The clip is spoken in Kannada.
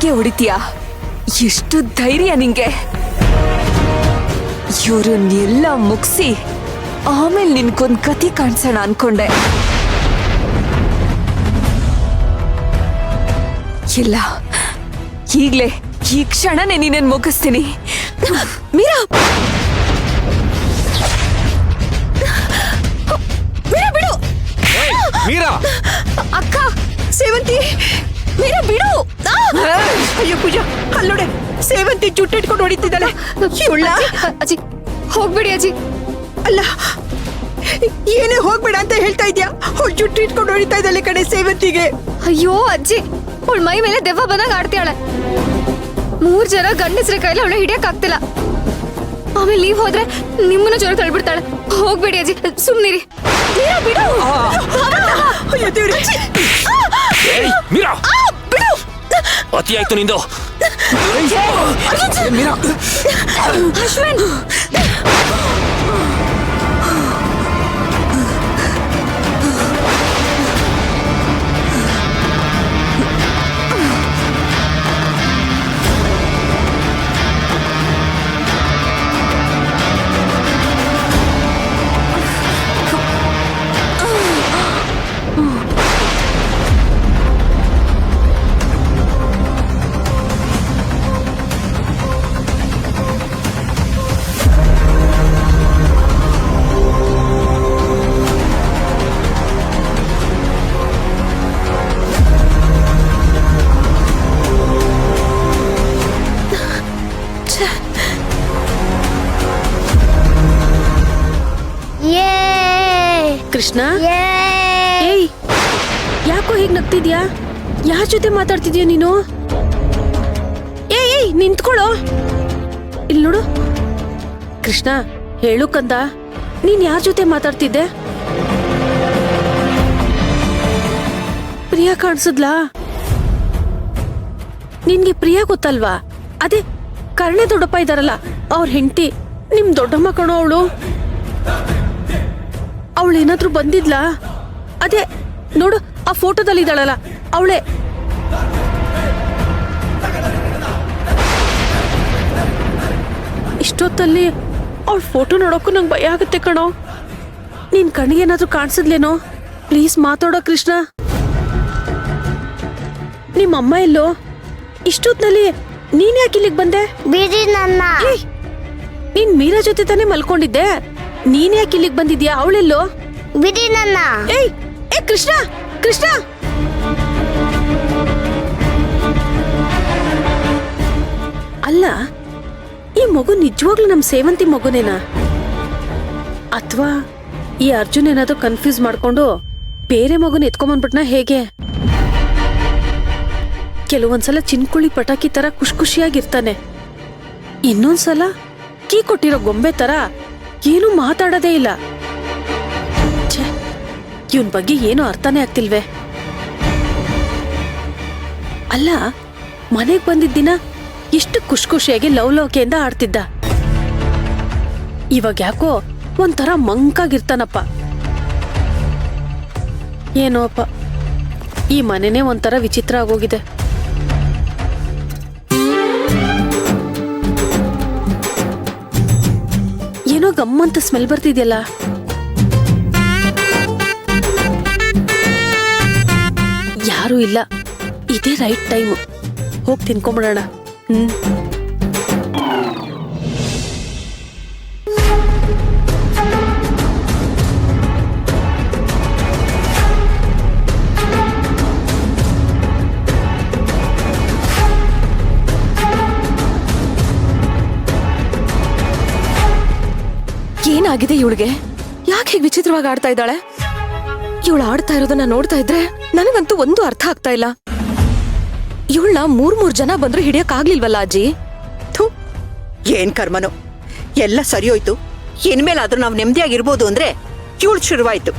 ನನ್ಗೆ ಹೊಡಿತೀಯ? ಎಷ್ಟು ಧೈರ್ಯ ನಿಂಗೆ? ಇವ್ರನ್ನೆಲ್ಲ ಮುಗಿಸಿ ಆಮೇಲೆ ನಿನ್ಗೊಂದ್ ಕತಿ ಕಾಣಿಸೋಣ ಅನ್ಕೊಂಡೆ. ಇಲ್ಲ, ಈಗ್ಲೇ ಈ ಕ್ಷಣನೇ ನೀನೇನ್ ಮುಗಿಸ್ತೀನಿ. ಮೀರಾ, ಬಿಡು. ಮೀರಾ, ಅಕ್ಕ, ಸೇವಂತಿ, ಮೀರಾ ಬಿಡು. ಅಯ್ಯೋ ಪೂಜಾ, ಅಲ್ಲೋಡೆ ಸೇವಂತಿ ಜುಟ್ಟಿಟ್ಕೊಂಡು ಹೊಡಿತಿದ್ದಾಳೆ. ಅಜ್ಜಿ ಹೋಗ್ಬಿಡಿ ಅಜ್ಜಿ. ಅಲ್ಲ, ಏನೇ ಹೋಗ್ಬೇಡ ಅಂತ ಹೇಳ್ತಾ ಇದ್ಯಾ? ಅವಳು ಜುಟ್ಟು ಇಟ್ಕೊಂಡು ಹೊಡಿತಾ ಇದ್ದಾಳೆ ಕಡೆ ಸೇವಂತಿಗೆ. ಅಯ್ಯೋ ಅಜ್ಜಿ, ಅವಳ ಮೈ ಮೇಲೆ ದೆವ್ವ ಬಂದಾಗ ಆಡ್ತಾಳೆ. 3 ಜನ ಗಂಡಸ್ರ ಕೈಲಿ ಅವಳ ಹಿಡಿಯಕ್ ಆಗ್ತಿಲ್ಲ. ಆಮೇಲೆ ನೀವ್ ಹೋದ್ರೆ ನಿಮ್ಮನ್ನ ಜೋರ ತಳ್ಬಿಡ್ತಾಳೆ. ಹೋಗ್ಬೇಡಿ ಅಜ್ಜಿ, ಸುಮ್ನಿರಿ. ಬಿಡು. ಅಯ್ಯೋ ದೇವ್ರೇ. ಮೀರಾ, ಬಿಡು. ಅತಿ ಆಯ್ತು ನಿಂದು. ಅಶ್ವಿನ್, ಕೃಷ್ಣ, ಏಯ್, ಯಾಕೋ ಹೀಗ್ ನಗ್ತಿದ್ಯಾ? ಯಾರ ಜೊತೆ ಮಾತಾಡ್ತಿದ್ಯಾ ನೀನು? ಏಯ್, ನಿಂತ್ಕೊಳ್ಳೋ. ಇಲ್ಲಿ ನೋಡು ಕೃಷ್ಣ, ಹೇಳು ಕಂದ, ನೀನ್ ಯಾರ ಜೊತೆ ಮಾತಾಡ್ತಿದ್ದೆ? ಪ್ರಿಯಾ ಕಾಣಿಸಿದ್ಲಾ? ನಿನ್ಗೆ ಪ್ರಿಯಾ ಗೊತ್ತಲ್ವಾ? ಅದೇ ಕರ್ಣೆ ದೊಡ್ಡಪ್ಪ ಇದಾರಲ್ಲ, ಅವ್ರ ಹೆಂಡತಿ, ನಿಮ್ ದೊಡ್ಡಮ್ಮ ಕಣೋ ಅವಳು. ಅವಳೇನಾದ್ರೂ ಬಂದಿದ್ಲಾ? ಅದೇ ನೋಡು, ಆ ಫೋಟೋದಲ್ಲಿ ಇದ್ದಾಳಲ್ಲ, ಅವಳೇ. ಇಷ್ಟೊತ್ತಲ್ಲಿ ಅವಳ ಫೋಟೋ ನೋಡೋಕ್ಕೂ ನಂಗೆ ಭಯ ಆಗುತ್ತೆ ಕಣೋ. ನಿನ್ ಕಣ್ಣಿಗೆ ಏನಾದ್ರೂ ಕಾಣಿಸಿದ್ಲೇನೋ? ಪ್ಲೀಸ್ ಮಾತಾಡೋ ಕೃಷ್ಣ. ನಿಮ್ಮಮ್ಮ ಎಲ್ಲೋ? ಇಷ್ಟೊತ್ನಲ್ಲಿ ನೀನ್ ಯಾಕೆ ಇಲ್ಲಿಗೆ ಬಂದೆ? ಬಿಡಿ ನನ್ನ. ನೀನ್ ಮೀರಾ ಜೊತೆ ತಾನೇ ಮಲ್ಕೊಂಡಿದ್ದೆ, ನೀನ್ ಯಾಕೆ ಇಲ್ಲಿಗೆ ಬಂದಿದ್ಯಾ? ಅವಳೆಲ್ಲೋ? ಬಿಡಿ ನನ್ನ. ಏಯ್, ಕೃಷ್ಣ, ಕೃಷ್ಣ. ಅಲ್ಲ, ಈ ಮಗು ನಿಜವಾಗ್ಲೂ ನಮ್ ಸೇವಂತಿ ಮಗುನೇನಾ? ಅಥವಾ ಈ ಅರ್ಜುನ್ ಏನಾದ್ರೂ ಕನ್ಫ್ಯೂಸ್ ಮಾಡ್ಕೊಂಡು ಬೇರೆ ಮಗುನ ಎತ್ಕೊಂಡ್ಬಂದ್ಬಿಟ್ನಾ ಹೇಗೆ? ಕೆಲವೊಂದ್ಸಲ ಚಿನ್ಕುಳಿ ಪಟಾಕಿ ತರ ಖುಷಿಯಾಗಿರ್ತಾನೆ, ಇನ್ನೊಂದ್ಸಲ ಕೀ ಕೊಟ್ಟಿರೋ ಗೊಂಬೆ ತರ ಏನೂ ಮಾತಾಡೋದೇ ಇಲ್ಲ. ಇವನ್ ಬಗ್ಗೆ ಏನೂ ಅರ್ಥನೇ ಆಗ್ತಿಲ್ವೇ? ಅಲ್ಲ, ಮನೆಗ್ ಬಂದಿದ್ದ ದಿನ ಎಷ್ಟು ಖುಷಿಯಾಗಿ ಲವಲವಿಕೆಯಿಂದ ಆಡ್ತಿದ್ದ. ಇವಾಗ ಯಾಕೋ ಒಂಥರ ಮಂಕಾಗಿರ್ತಾನಪ್ಪ. ಏನೋ ಅಪ್ಪ, ಈ ಮನೆನೇ ಒಂಥರ ವಿಚಿತ್ರ ಆಗೋಗಿದೆ. ಏನೋ ಗಮ್ಮಂತ ಸ್ಮೆಲ್ ಬರ್ತಿದ್ಯಲ್ಲ. ಯಾರೂ ಇಲ್ಲ, ಇದೇ ರೈಟ್ ಟೈಮು. ಹೋಗಿ ತಿನ್ಕೊಂಬಿಡೋಣ. ಏನಾಗಿದೆ ಇವಳಿಗೆ? ಯಾಕೆ ಹೀಗೆ ವಿಚಿತ್ರವಾಗಿ ಆಡ್ತಾ ಇದ್ದಾಳೆ? ಇವಳು ಆಡ್ತಾ ಇರೋದನ್ನ ನೋಡ್ತಾ ಇದ್ರೆ ನನಗಂತೂ ಒಂದು ಅರ್ಥ ಆಗ್ತಾ ಇಲ್ಲ. ಇವಳನ್ನ 3 ಜನ ಬಂದ್ರು ಹಿಡಿಯಕ್ ಆಗ್ಲಿಲ್ವಲ್ಲ ಅಜ್ಜಿ? ಏನ್ ಕರ್ಮನೋ, ಎಲ್ಲ ಸರಿ ಹೋಯ್ತು. ಇನ್ಮೇಲಾದ್ರೂ ನಾವು ನೆಮ್ಮದಿಯಾಗಿರ್ಬೋದು ಅಂದ್ರೆ ಇವಳು ಶುರುವಾಯ್ತು.